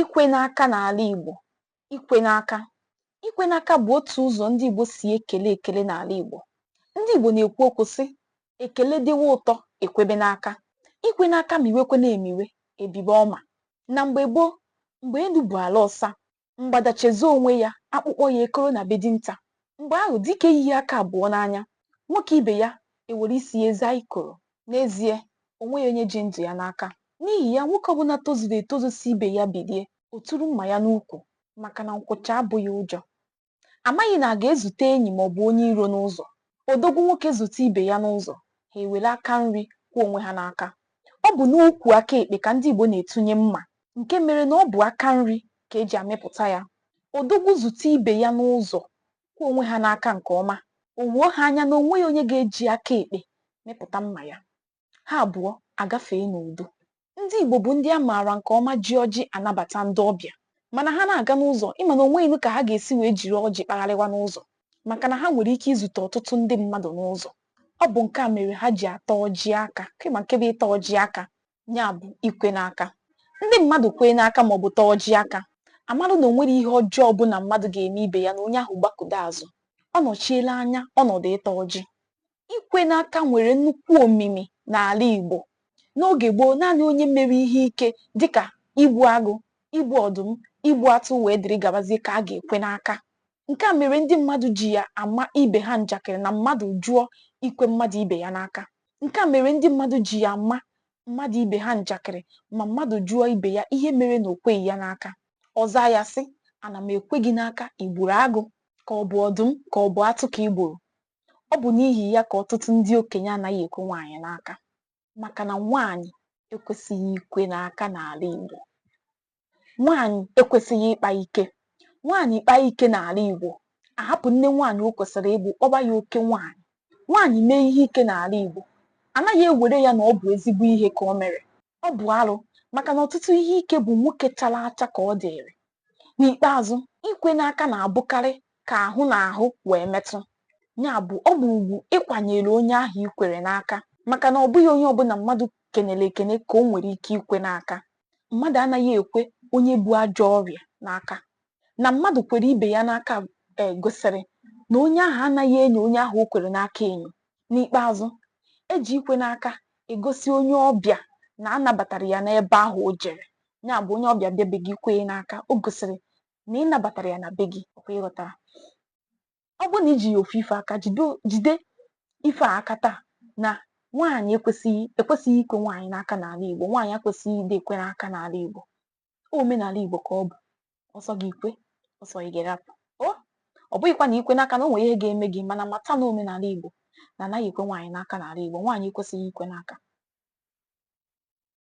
Ikwe n'aka n'ala Igbo. Ikwe n'aka. Ikwe n'aka bụ otu ụzọ ndị Igbo si ekele n'ala Igbo. Ndị Igbo na-ekwu okwu sị, ekele dịwa ụtọ ekwebe n'aka. Ikwe n'aka miwekwena emiwe, ebibe ọma. Na mgbe gboo, mgbe elu bụ ala ọsa, mgbada chezo onwe ya, akpụkpọ ya ekoro na be dinta. Mgbe ahụ dike yiyi aka abụọ n'anya, nwoke ibe ya ewere isi ya zaa ikoro. N'ezie, o nweghị onye ji ndụ ya n'aka. N'ihi ya, nwoke ọbụla tozuru etozu si ibe ya bilie, o turu mma ya n'ukwu, maka na nkwụcha abụghị ụjọ. Amaghị na a ga-ezute enyi maọbụ onye iro n'ụzọ. Odogwu nwoke zute ibe ya n'ụzọ, ha ewere aka nri kwụọ onwe ha n'aka. Ọ bụ n'ukwu aka ekpe ka ndị Igbo na-etunye mma, nke mere na ọ bụ aka nri ka eji amịpụta ya. Odogwu zute ibe ya n'ụzọ kwụọ onwe ha n'aka nke ọma, o wuo ha anya na onweghị onye ga-eji aka ekpe mịpụta mma ya. Ha abụọ agafee n'udo. Ndị Igbo bụ ndị a maara nke ọma ji ọjị anabata ndị ọbịa, mana ha na-aga n'ụzọ ịma na onweghị ka ha ga-esi wee jiri ọjị kpagharịwa n'ụzọ, maka na ha nwere ike izute ọtụtụ ndị mmadụ n'ụzọ. Ọ bụ nke a mere ha ji ata ọjị aka. Kema nke bụ ịta ọjị aka, ya bụ ikwe n'aka. Ndị mmadụ kwee n'aka maọbụ taa ọjị aka, amalụ na o nwere ihe ọjọọ ọbụla mmadụ ga-eme ibe ya na onye ahụ gbakụdo azụ. Ọ nọchiela anya ọnọdụ ịta ọjị. Ikwe n'aka nwere nnukwu omimi n'ala Igbo. N'oge gboo, naanị onye mere ihe ike dịka igbu agụ, igbu ọdụm, igbu atụ wee dịrị gabazie ka a ga-ekwe n'aka. Nke a mere ndị mmadụ ji ya ama ibe ha njakịrị na mmadụ jụọ ikwe mmadụ ibe ya n'aka. Nke a mere ndị mmadụ ji ya ama mmadụ ibe ha njakịrị ma mmadụ jụọ ibe ya ihe mere na o kweghị ya n'aka. Ọza ya sị, ana m ekwe gị n'aka, i gburu agụ ka ọ bụ ọdụm ka ọ bụ atụ ka i gburu. Ọ bụ n'ihi ya ka ọtụtụ ndị okenye anaghị ekwe nwaanyị n'aka, maka na nwaanyị ekwesịghị ikwe n'aka n'ala Igbo. Nwaanyị ekwesịghị ịkpa ike. Nwaanyị kpaa ike n'ala Igbo, ahapụ nne nwaanyị o kwesịrị ịbụ kpọba ya oke nwaanyị. Nwaanyị mee ihe ike n'ala Igbo, anaghị ewere ya na ọ bụ ezigbo ihe ka o mere. Ọ bụ arụ, maka na ọtụtụ ihe ike bụ nwoke chara acha ka ọ dịrị. N'ikpeazụ, ikwe n'aka na-abụkarị ka ahụ na ahụ wee metụ. Ya bụ, ọ bụ ugwu ịkwanyere onye ahụ ikwere n'aka, maka na ọ bụghị onye ọbụla mmadụ kenere ekene ka o nwere ike ikwe n'aka. Mmadụ anaghị ekwe onye bu ajọ ọrịa n'aka. Na mmadụ kwere ibe ya n'aka gosiri na onye ahụ anaghị enyo onye ahụ o kwere n'aka enyo. N'ikpeazụ, eji ikwe n'aka egosi onye ọbịa na anabatara ya n'ebe ahụ o jere. Ya bụ, onye ọbịa bịa be gị kwee n'aka, o gosiri na ị nabatara ya na be gị. Ọkwa ịghọtara? Ọ bụrụ na iji ya ofu ife aka, jide ife a aka taa, na nwaanyị ekwesịghị ikwe nwaanyị n'aka n'ala Igbo. Nwaanyị ekwesịghị ide ekwe n'aka n'ala Igbo. Omenala Igbo ka ọ bụ. Ọsọ gị ikwe, ọsọ gị ga-erapụ. Ọ bụghịkwa na ikwe n'aka na o nwere ihe ga-eme gị, mana mata na omenala Igbo na anaghị ekwe nwaanyị n'aka n'ala Igbo. Nwaanyị ekwesịghị ikwe n'aka.